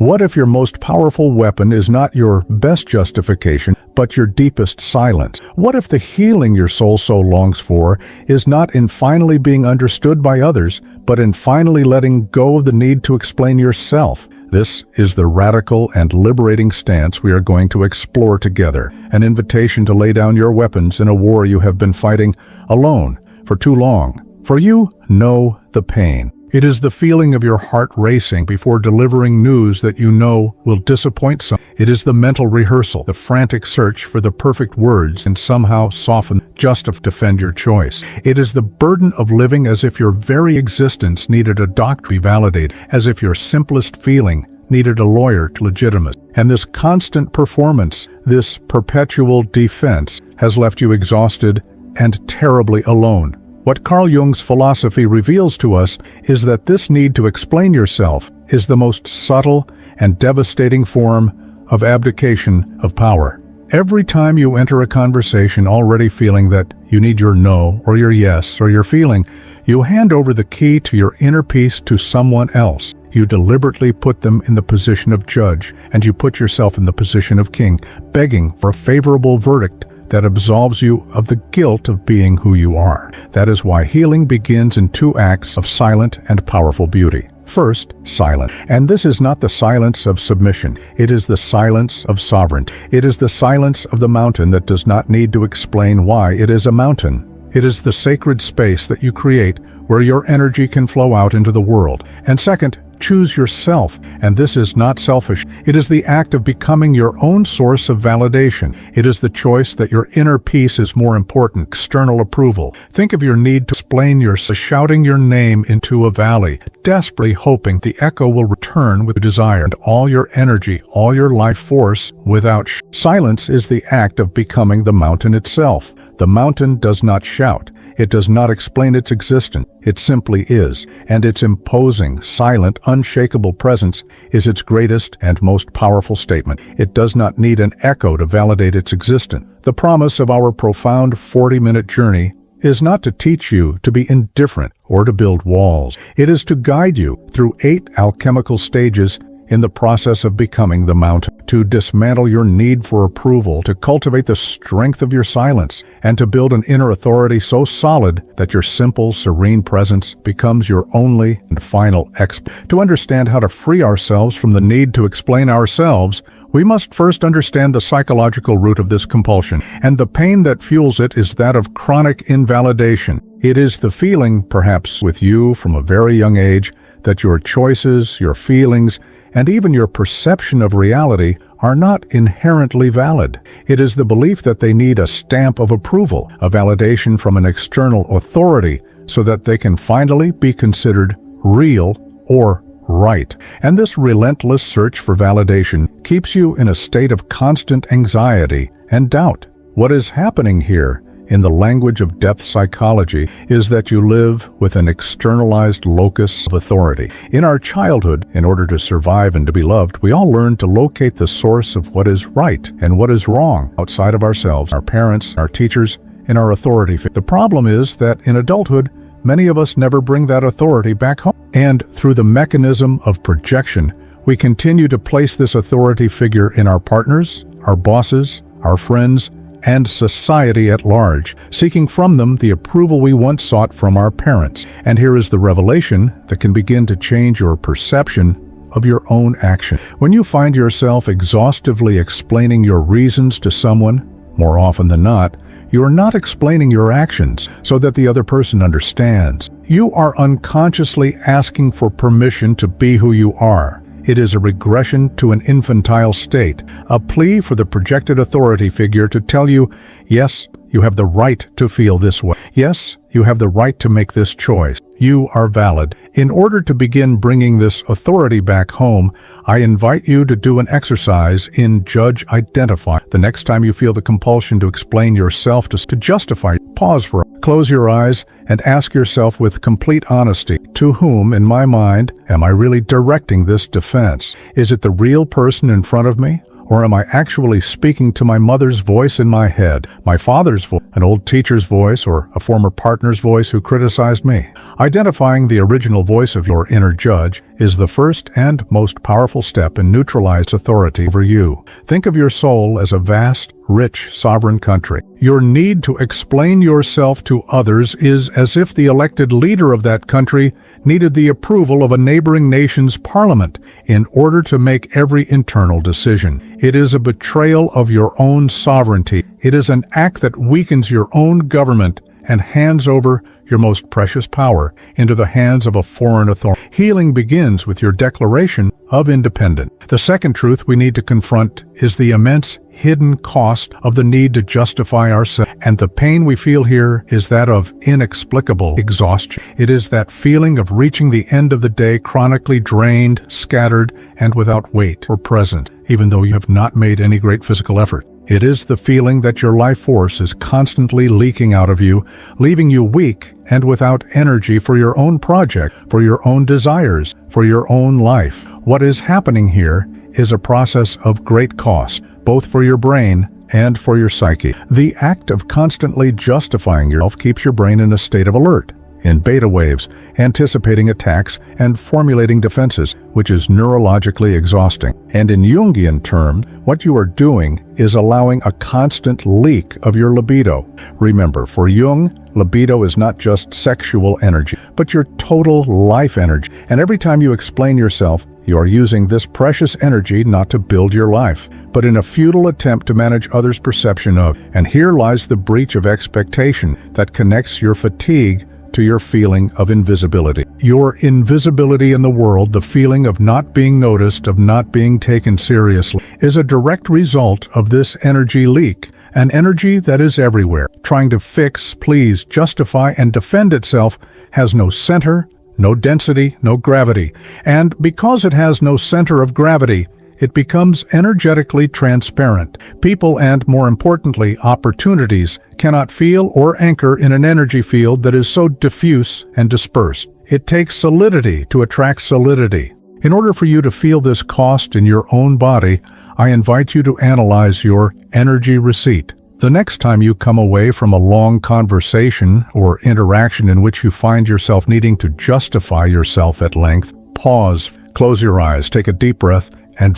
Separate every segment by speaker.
Speaker 1: What if your most powerful weapon is not your best justification, but your deepest silence? What if the healing your soul so longs for is not in finally being understood by others, but in finally letting go of the need to explain yourself? This is the radical and liberating stance we are going to explore together, an invitation to lay down your weapons in a war you have been fighting alone for too long. For you know the pain. It is the feeling of your heart racing before delivering news that you know will disappoint some. It is the mental rehearsal, the frantic search for the perfect words and somehow soften just to defend your choice. It is the burden of living as if your very existence needed a doctor to be validated, as if your simplest feeling needed a lawyer to legitimize. And this constant performance, this perpetual defense, has left you exhausted and terribly alone. What Carl Jung's philosophy reveals to us is that this need to explain yourself is the most subtle and devastating form of abdication of power. Every time you enter a conversation already feeling that you need your no or your yes or your feeling, you hand over the key to your inner peace to someone else. You deliberately put them in the position of judge, and you put yourself in the position of king, begging for a favorable verdict that absolves you of the guilt of being who you are. That is why healing begins in two acts of silent and powerful beauty. First, silent. And this is not the silence of submission. It is the silence of sovereignty. It is the silence of the mountain that does not need to explain why it is a mountain. It is the sacred space that you create where your energy can flow out into the world. And second, choose yourself, and this is not selfish. It is the act of becoming your own source of validation. It is the choice that your inner peace is more important, external approval. Think of your need to explain yourself, shouting your name into a valley, desperately hoping the echo will return with desire and all your energy, all your life force without silence is the act of becoming the mountain itself. The mountain does not shout. It does not explain its existence. It simply is, and its imposing, silent, unshakable presence is its greatest and most powerful statement. It does not need an echo to validate its existence. The promise of our profound 40-minute journey is not to teach you to be indifferent or to build walls. It is to guide you through 8 alchemical stages in the process of becoming the mountain, to dismantle your need for approval, to cultivate the strength of your silence, and to build an inner authority so solid that your simple, serene presence becomes your only and final To understand how to free ourselves from the need to explain ourselves, we must first understand the psychological root of this compulsion, and the pain that fuels it is that of chronic invalidation. It is the feeling, perhaps with you from a very young age, that your choices, your feelings, and even your perception of reality are not inherently valid. It is the belief that they need a stamp of approval, a validation from an external authority, so that they can finally be considered real or right. And this relentless search for validation keeps you in a state of constant anxiety and doubt. What is happening here, in the language of depth psychology, is that you live with an externalized locus of authority. In our childhood, in order to survive and to be loved, we all learn to locate the source of what is right and what is wrong outside of ourselves, our parents, our teachers, and our authority. The problem is that in adulthood, many of us never bring that authority back home. And through the mechanism of projection, we continue to place this authority figure in our partners, our bosses, our friends, and society at large, seeking from them the approval we once sought from our parents. And here is the revelation that can begin to change your perception of your own action. When you find yourself exhaustively explaining your reasons to someone, more often than not, you are not explaining your actions so that the other person understands. You are unconsciously asking for permission to be who you are. It is a regression to an infantile state, a plea for the projected authority figure to tell you, yes, you have the right to feel this way. Yes, you have the right to make this choice. You are valid. In order to begin bringing this authority back home, I invite you to do an exercise in Judge Identify. The next time you feel the compulsion to explain yourself, to justify, pause for a close your eyes and ask yourself with complete honesty, to whom, in my mind, am I really directing this defense? Is it the real person in front of me? Or am I actually speaking to my mother's voice in my head, my father's voice, an old teacher's voice, or a former partner's voice who criticized me. Identifying the original voice of your inner judge is the first and most powerful step in neutralizing authority over you. Think of your soul as a vast, rich, sovereign country. Your need to explain yourself to others is as if the elected leader of that country needed the approval of a neighboring nation's parliament in order to make every internal decision. It is a betrayal of your own sovereignty. It is an act that weakens your own government and hands over your most precious power into the hands of a foreign authority. Healing begins with your declaration of independence. The second truth we need to confront is the immense hidden cost of the need to justify ourselves. And the pain we feel here is that of inexplicable exhaustion. It is that feeling of reaching the end of the day chronically drained, scattered, and without weight or presence, even though you have not made any great physical effort. It is the feeling that your life force is constantly leaking out of you, leaving you weak and without energy for your own project, for your own desires, for your own life. What is happening here is a process of great cost, both for your brain and for your psyche. The act of constantly justifying yourself keeps your brain in a state of alert, in beta waves, anticipating attacks and formulating defenses, which is neurologically exhausting. And in Jungian terms, what you are doing is allowing a constant leak of your libido. Remember, for Jung, libido is not just sexual energy, but your total life energy. And every time you explain yourself, you are using this precious energy not to build your life, but in a futile attempt to manage others' perception of. And here lies the breach of expectation that connects your fatigue to your feeling of invisibility. Your invisibility in the world, the feeling of not being noticed, of not being taken seriously, is a direct result of this energy leak, an energy that is everywhere, trying to fix, please, justify, and defend itself, has no center, no density, no gravity. And because it has no center of gravity, it becomes energetically transparent. People and, more importantly, opportunities cannot feel or anchor in an energy field that is so diffuse and dispersed. It takes solidity to attract solidity. In order for you to feel this cost in your own body, I invite you to analyze your energy receipt. The next time you come away from a long conversation or interaction in which you find yourself needing to justify yourself at length, pause, close your eyes, take a deep breath, and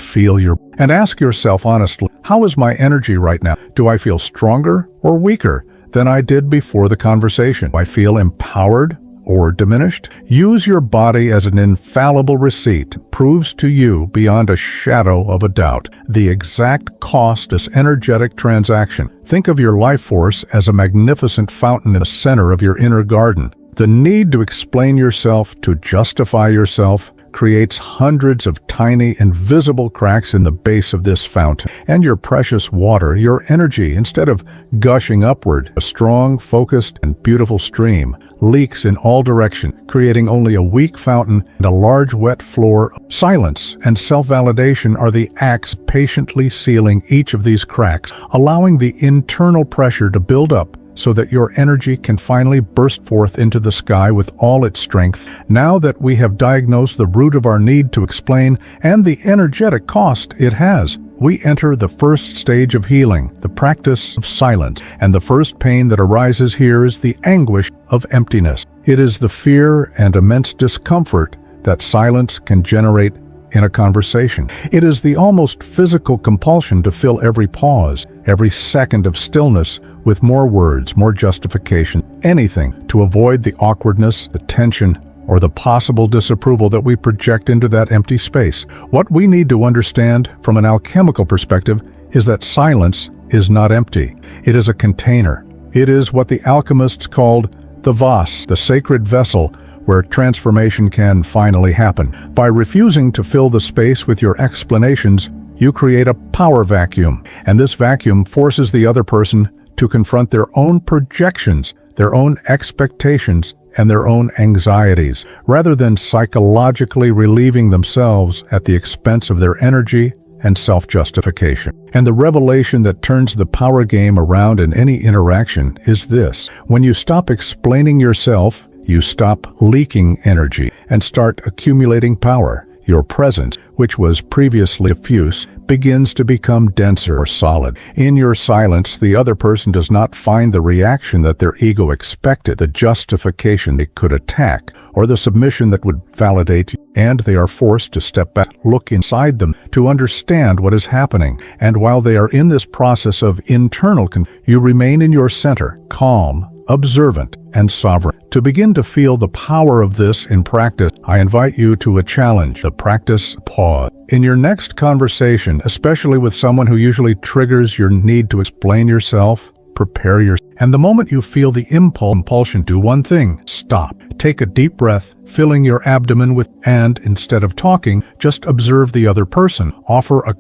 Speaker 1: and ask yourself honestly, how is my energy right now? Do I feel stronger or weaker than I did before the conversation? Do I feel empowered or diminished? Use your body as an infallible receipt. Proves to you beyond a shadow of a doubt the exact cost of this energetic transaction. Think of your life force as a magnificent fountain in the center of your inner garden. The need to explain yourself, to justify yourself, creates hundreds of tiny, invisible cracks in the base of this fountain. And your precious water, your energy, instead of gushing upward, a strong, focused, and beautiful stream, leaks in all directions, creating only a weak fountain and a large wet floor. Silence and self-validation are the acts patiently sealing each of these cracks, allowing the internal pressure to build up so that your energy can finally burst forth into the sky with all its strength. Now that we have diagnosed the root of our need to explain and the energetic cost it has, we enter the first stage of healing, the practice of silence. And the first pain that arises here is the anguish of emptiness. It is the fear and immense discomfort that silence can generate in a conversation. It is the almost physical compulsion to fill every pause, every second of stillness with more words, more justification, anything to avoid the awkwardness, the tension, or the possible disapproval that we project into that empty space. What we need to understand from an alchemical perspective is that silence is not empty. It is a container. It is what the alchemists called the vase, the sacred vessel, where transformation can finally happen. By refusing to fill the space with your explanations, you create a power vacuum, and this vacuum forces the other person to confront their own projections, their own expectations, and their own anxieties, rather than psychologically relieving themselves at the expense of their energy and self-justification. And the revelation that turns the power game around in any interaction is this: when you stop explaining yourself, you stop leaking energy and start accumulating power. Your presence, which was previously diffuse, begins to become denser or solid. In your silence, the other person does not find the reaction that their ego expected, the justification they could attack, or the submission that would validate you, and they are forced to step back, look inside them, to understand what is happening. And while they are in this process of internal confusion, you remain in your center, calm, observant, and sovereign. To begin to feel the power of this in practice, I invite you to a challenge, the practice pause. In your next conversation, especially with someone who usually triggers your need to explain yourself, prepare yourself. And the moment you feel the impulsion, do one thing: stop. Take a deep breath, filling your abdomen with, and instead of talking, just observe the other person. Offer a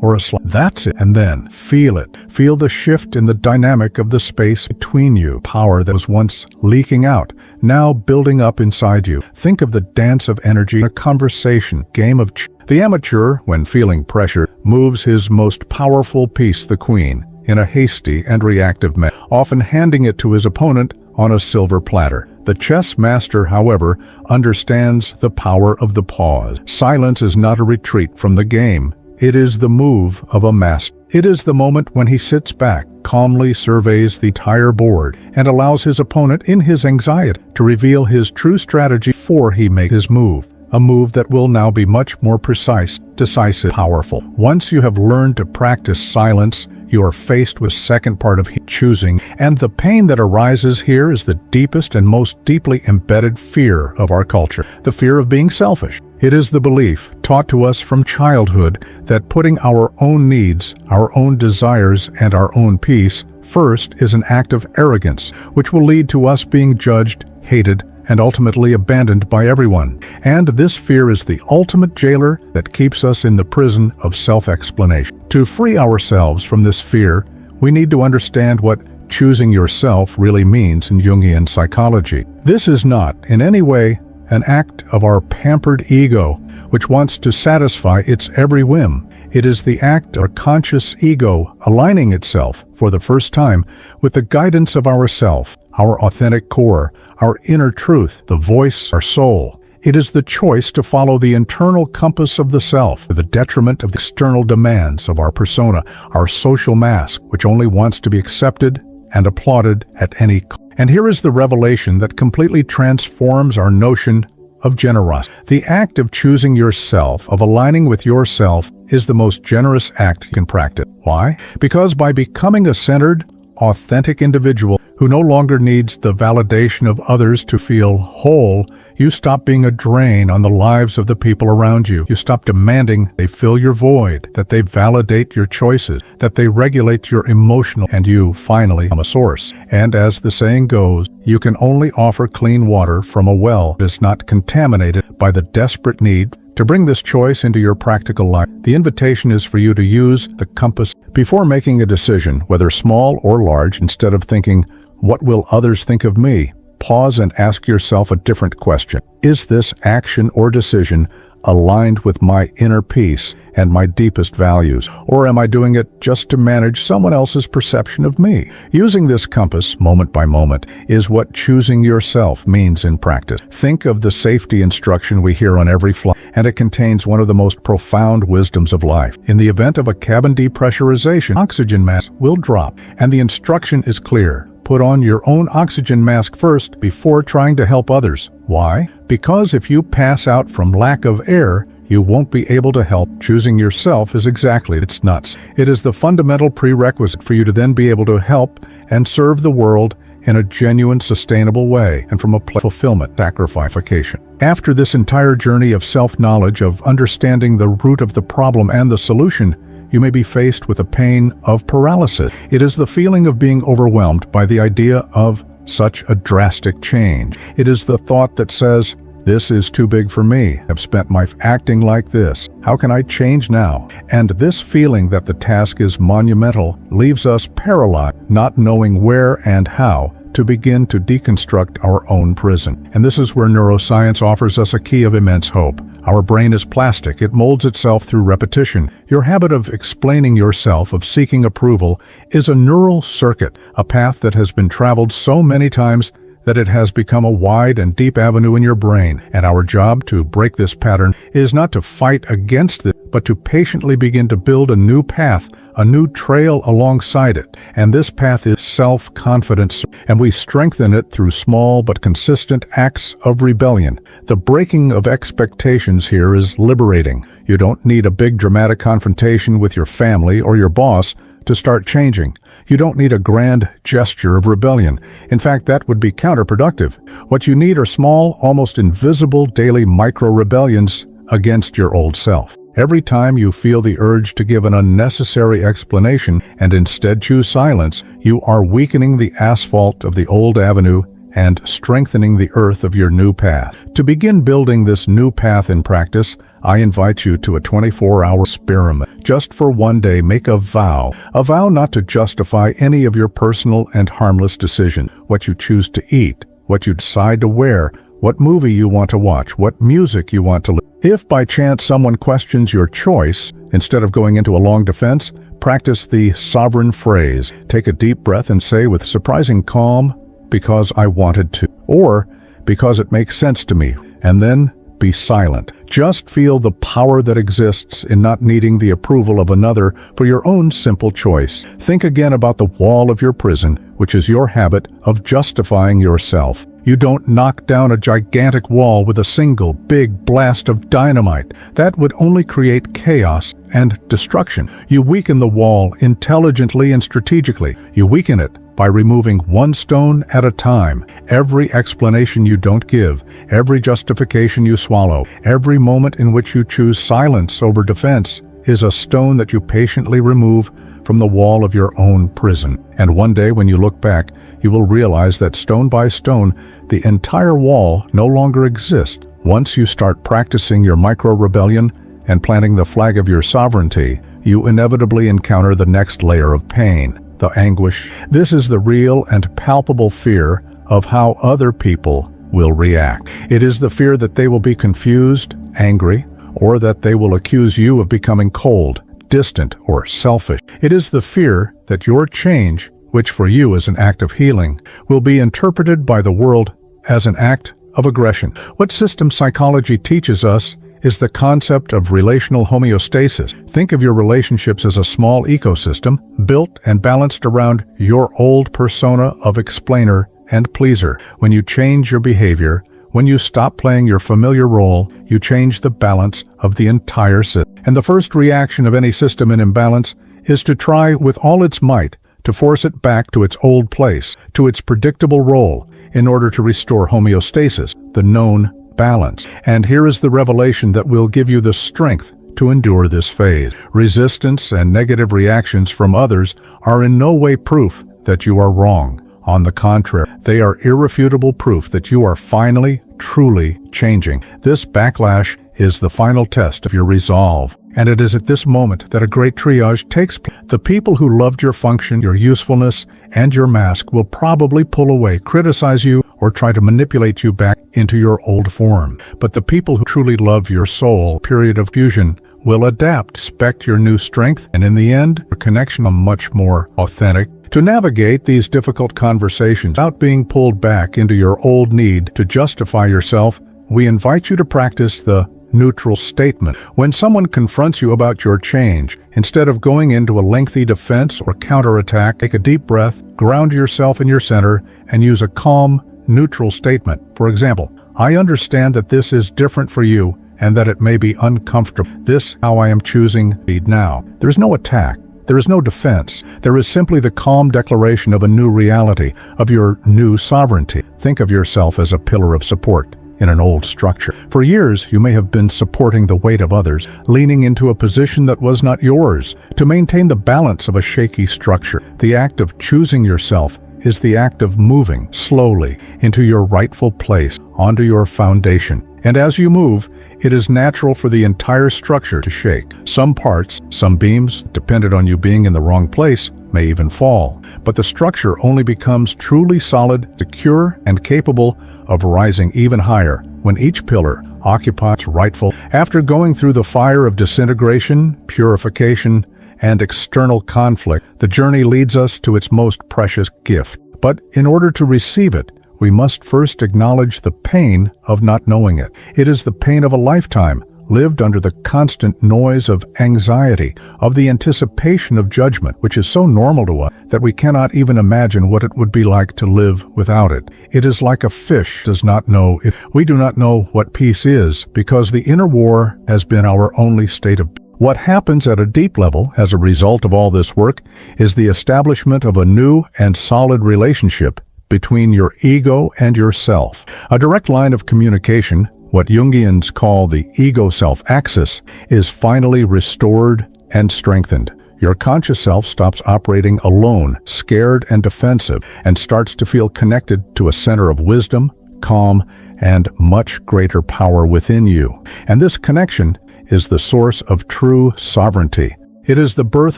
Speaker 1: or a slide. That's it. And then feel it. Feel the shift in the dynamic of the space between you. Power that was once leaking out, now building up inside you. Think of the dance of energy, a conversation, game of The amateur, when feeling pressure, moves his most powerful piece, the queen, in a hasty and reactive manner, often handing it to his opponent on a silver platter. The chess master, however, understands the power of the pause. Silence is not a retreat from the game. It is the move of a master. It is the moment when he sits back, calmly surveys the entire board, and allows his opponent, in his anxiety, to reveal his true strategy before he makes his move. A move that will now be much more precise, decisive, powerful. Once you have learned to practice silence, you are faced with the second part of choosing, and the pain that arises here is the deepest and most deeply embedded fear of our culture, the fear of being selfish. It is the belief, taught to us from childhood, that putting our own needs, our own desires, and our own peace first is an act of arrogance, which will lead to us being judged, hated, and ultimately abandoned by everyone. And this fear is the ultimate jailer that keeps us in the prison of self-explanation. To free ourselves from this fear, we need to understand what choosing yourself really means in Jungian psychology. This is not, in any way, an act of our pampered ego, which wants to satisfy its every whim. It is the act of our conscious ego aligning itself, for the first time, with the guidance of ourself, our authentic core, our inner truth, the voice, our soul. It is the choice to follow the internal compass of the self, to the detriment of the external demands of our persona, our social mask, which only wants to be accepted and applauded at any cost. And here is the revelation that completely transforms our notion of generosity. The act of choosing yourself, of aligning with yourself, is the most generous act you can practice. Why? Because by becoming a centered, authentic individual who no longer needs the validation of others to feel whole, you stop being a drain on the lives of the people around you. You stop demanding they fill your void, that they validate your choices, that they regulate your emotional, and you finally become a source. And as the saying goes, you can only offer clean water from a well that is not contaminated by the desperate need to bring this choice into your practical life. The invitation is for you to use the compass before making a decision, whether small or large. Instead of thinking, "What will others think of me?" Pause and ask yourself a different question. Is this action or decision aligned with my inner peace and my deepest values? Or am I doing it just to manage someone else's perception of me? Using this compass, moment by moment, is what choosing yourself means in practice. Think of the safety instruction we hear on every flight, and it contains one of the most profound wisdoms of life. In the event of a cabin depressurization, oxygen mask will drop, and the instruction is clear. Put on your own oxygen mask first before trying to help others. Why? Because if you pass out from lack of air, you won't be able to help. Choosing yourself is exactly, it's nuts. It is the fundamental prerequisite for you to then be able to help and serve the world in a genuine, sustainable way, and from a place of fulfillment, sacrification. After this entire journey of self-knowledge, of understanding the root of the problem and the solution, you may be faced with a pain of paralysis. It is the feeling of being overwhelmed by the idea of such a drastic change. It is the thought that says, "This is too big for me. I've spent my life acting like this. How can I change now?" And this feeling that the task is monumental leaves us paralyzed, not knowing where and how to begin to deconstruct our own prison. And this is where neuroscience offers us a key of immense hope. Our brain is plastic. It molds itself through repetition. Your habit of explaining yourself, of seeking approval, is a neural circuit, a path that has been traveled so many times that it has become a wide and deep avenue in your brain, and our job to break this pattern is not to fight against it, but to patiently begin to build a new path, a new trail alongside it. And this path is self-confidence, and we strengthen it through small but consistent acts of rebellion. The breaking of expectations here is liberating. You don't need a big dramatic confrontation with your family or your boss to start changing. You don't need a grand gesture of rebellion. In fact, that would be counterproductive. What you need are small, almost invisible daily micro-rebellions against your old self. Every time you feel the urge to give an unnecessary explanation and instead choose silence, you are weakening the asphalt of the old avenue and strengthening the earth of your new path. To begin building this new path in practice, I invite you to a 24-hour experiment. Just for one day, make a vow not to justify any of your personal and harmless decisions. What you choose to eat, what you decide to wear, what movie you want to watch, what music you want to listen. If by chance someone questions your choice, instead of going into a long defense, practice the sovereign phrase. Take a deep breath and say with surprising calm, "Because I wanted to," or "Because it makes sense to me," and then be silent. Just feel the power that exists in not needing the approval of another for your own simple choice. Think again about the wall of your prison, which is your habit of justifying yourself. You don't knock down a gigantic wall with a single big blast of dynamite. That would only create chaos and destruction. You weaken the wall intelligently and strategically. You weaken it by removing one stone at a time. Every explanation you don't give, every justification you swallow, every moment in which you choose silence over defense is a stone that you patiently remove from the wall of your own prison. And one day when you look back, you will realize that stone by stone, the entire wall no longer exists. Once you start practicing your micro-rebellion and planting the flag of your sovereignty, you inevitably encounter the next layer of pain, the anguish. This is the real and palpable fear of how other people will react. It is the fear that they will be confused, angry, or that they will accuse you of becoming cold, distant, or selfish. It is the fear that your change, which for you is an act of healing, will be interpreted by the world as an act of aggression. What system psychology teaches us is the concept of relational homeostasis. Think of your relationships as a small ecosystem built and balanced around your old persona of explainer and pleaser. When you change your behavior, when you stop playing your familiar role, you change the balance of the entire system. And the first reaction of any system in imbalance is to try with all its might to force it back to its old place, to its predictable role, in order to restore homeostasis, the known balance. And here is the revelation that will give you the strength to endure this phase. Resistance and negative reactions from others are in no way proof that you are wrong. On the contrary, they are irrefutable proof that you are finally, truly changing. This backlash is the final test of your resolve. And it is at this moment that a great triage takes place. The people who loved your function, your usefulness, and your mask will probably pull away, criticize you, or try to manipulate you back into your old form. But the people who truly love your soul, period of fusion, will adapt, respect your new strength, and in the end, your connection is much more authentic. To navigate these difficult conversations without being pulled back into your old need to justify yourself, we invite you to practice the neutral statement. When someone confronts you about your change, instead of going into a lengthy defense or counterattack, take a deep breath, ground yourself in your center, and use a calm, neutral statement. For example, "I understand that this is different for you and that it may be uncomfortable. This is how I am choosing to lead now." There is no attack. There is no defense. There is simply the calm declaration of a new reality, of your new sovereignty. Think of yourself as a pillar of support in an old structure. For years, you may have been supporting the weight of others, leaning into a position that was not yours. To maintain the balance of a shaky structure, the act of choosing yourself is the act of moving slowly into your rightful place, onto your foundation. And as you move, it is natural for the entire structure to shake. Some parts, some beams, dependent on you being in the wrong place, may even fall. But the structure only becomes truly solid, secure, and capable of rising even higher when each pillar occupies rightful. After going through the fire of disintegration, purification, and external conflict, the journey leads us to its most precious gift. But in order to receive it, we must first acknowledge the pain of not knowing it. It is the pain of a lifetime, lived under the constant noise of anxiety, of the anticipation of judgment, which is so normal to us that we cannot even imagine what it would be like to live without it. It is like a fish does not know it. We do not know what peace is, because the inner war has been our only state of. What happens at a deep level as a result of all this work is the establishment of a new and solid relationship between your ego and yourself. A direct line of communication, what Jungians call the ego-self axis, is finally restored and strengthened. Your conscious self stops operating alone, scared and defensive, and starts to feel connected to a center of wisdom, calm, and much greater power within you. And this connection is the source of true sovereignty. It is the birth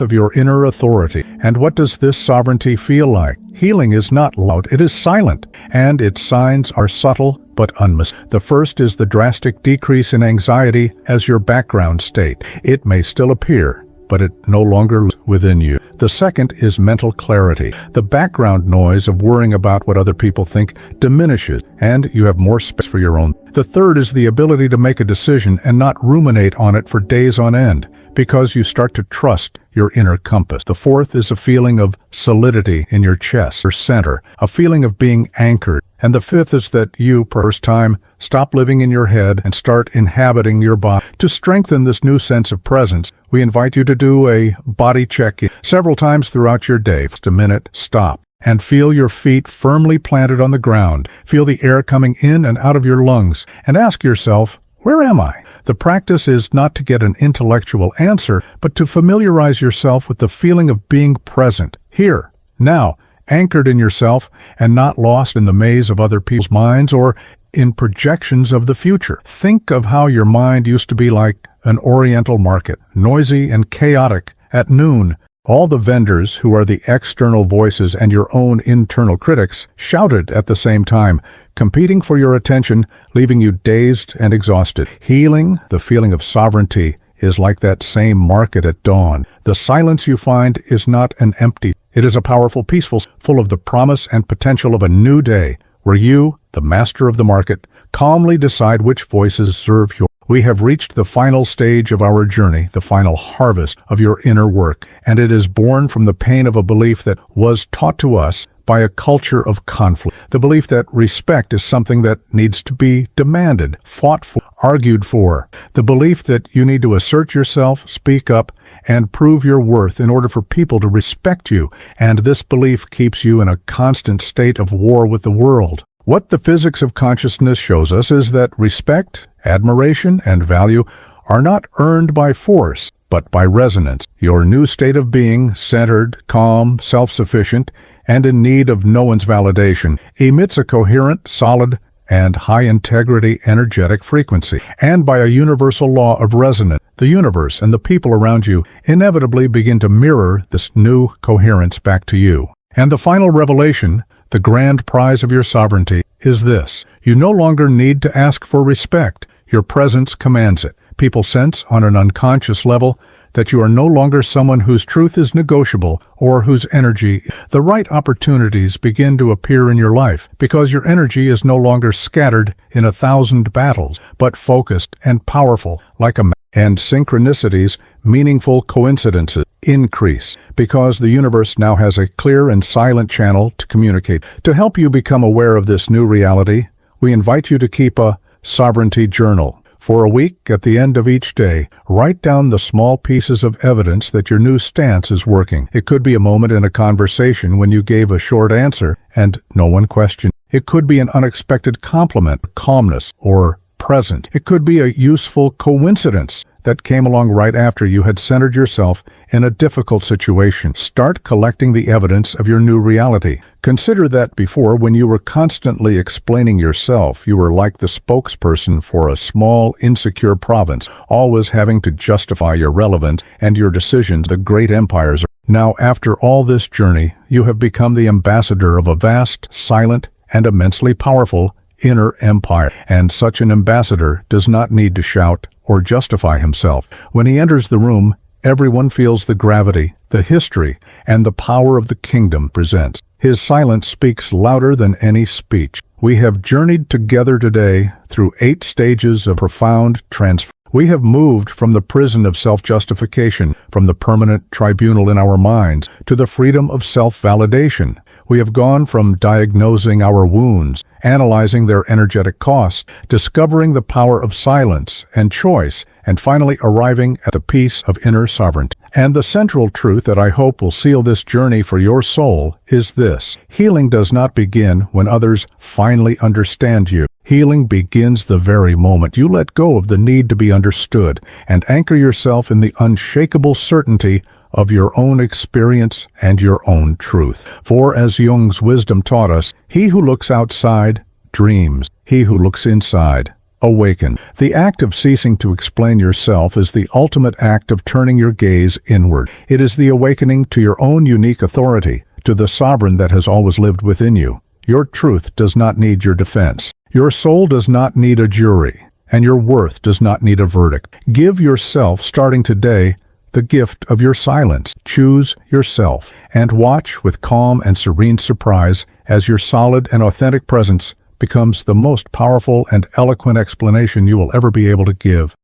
Speaker 1: of your inner authority. And what does this sovereignty feel like? Healing is not loud, it is silent, and its signs are subtle but unmistakable. The first is the drastic decrease in anxiety as your background state. It may still appear, but it no longer lives within you. The second is mental clarity. The background noise of worrying about what other people think diminishes, and you have more space for your own. The third is the ability to make a decision and not ruminate on it for days on end, because you start to trust your inner compass. The fourth is a feeling of solidity in your chest or center, a feeling of being anchored. And the fifth is that you, for the first time, stop living in your head and start inhabiting your body. To strengthen this new sense of presence, we invite you to do a body check-in several times throughout your day. Just a minute, stop, and feel your feet firmly planted on the ground. Feel the air coming in and out of your lungs, and ask yourself, where am I? The practice is not to get an intellectual answer, but to familiarize yourself with the feeling of being present, here, now, anchored in yourself and not lost in the maze of other people's minds or in projections of the future. Think of how your mind used to be like an oriental market, noisy and chaotic. At noon, all the vendors, who are the external voices and your own internal critics, shouted at the same time, competing for your attention, leaving you dazed and exhausted. Healing, the feeling of sovereignty, is like that same market at dawn. The silence you find is not an empty. It is a powerful, peaceful, full of the promise and potential of a new day, where you, the master of the market, calmly decide which voices serve your. We have reached the final stage of our journey, the final harvest of your inner work, and it is born from the pain of a belief that was taught to us by a culture of conflict. The belief that respect is something that needs to be demanded, fought for, argued for. The belief that you need to assert yourself, speak up, and prove your worth in order for people to respect you. And this belief keeps you in a constant state of war with the world. What the physics of consciousness shows us is that respect, admiration, and value are not earned by force, but by resonance. Your new state of being, centered, calm, self-sufficient, and in need of no one's validation, emits a coherent, solid, and high-integrity energetic frequency. And by a universal law of resonance, the universe and the people around you inevitably begin to mirror this new coherence back to you. And the final revelation, the grand prize of your sovereignty, is this. You no longer need to ask for respect. Your presence commands it. People sense on an unconscious level that you are no longer someone whose truth is negotiable or whose energy. The right opportunities begin to appear in your life because your energy is no longer scattered in 1,000 battles, but focused and powerful like a. And synchronicities, meaningful coincidences, increase because the universe now has a clear and silent channel to communicate. To help you become aware of this new reality, we invite you to keep a sovereignty journal. For a week, at the end of each day, write down the small pieces of evidence that your new stance is working. It could be a moment in a conversation when you gave a short answer and no one questioned. It could be an unexpected compliment, calmness, or presence. It could be a useful coincidence that came along right after you had centered yourself in a difficult situation. Start collecting the evidence of your new reality. Consider that before, when you were constantly explaining yourself, you were like the spokesperson for a small, insecure province, always having to justify your relevance and your decisions. The great empires. Now, after all this journey, you have become the ambassador of a vast, silent, and immensely powerful inner empire. And such an ambassador does not need to shout or justify himself. When he enters the room, everyone feels the gravity, the history, and the power of the kingdom presents. His silence speaks louder than any speech. We have journeyed together today through 8 stages of profound transformation. We have moved from the prison of self-justification, from the permanent tribunal in our minds, to the freedom of self-validation. We have gone from diagnosing our wounds, analyzing their energetic costs, discovering the power of silence and choice, and finally arriving at the peace of inner sovereignty. And the central truth that I hope will seal this journey for your soul is this: healing does not begin when others finally understand you. Healing begins the very moment you let go of the need to be understood and anchor yourself in the unshakable certainty of your own experience and your own truth. For as Jung's wisdom taught us, he who looks outside dreams, he who looks inside awakens. The act of ceasing to explain yourself is the ultimate act of turning your gaze inward. It is the awakening to your own unique authority, to the sovereign that has always lived within you. Your truth does not need your defense. Your soul does not need a jury, and your worth does not need a verdict. Give yourself, starting today, the gift of your silence. Choose yourself, and watch with calm and serene surprise as your solid and authentic presence becomes the most powerful and eloquent explanation you will ever be able to give.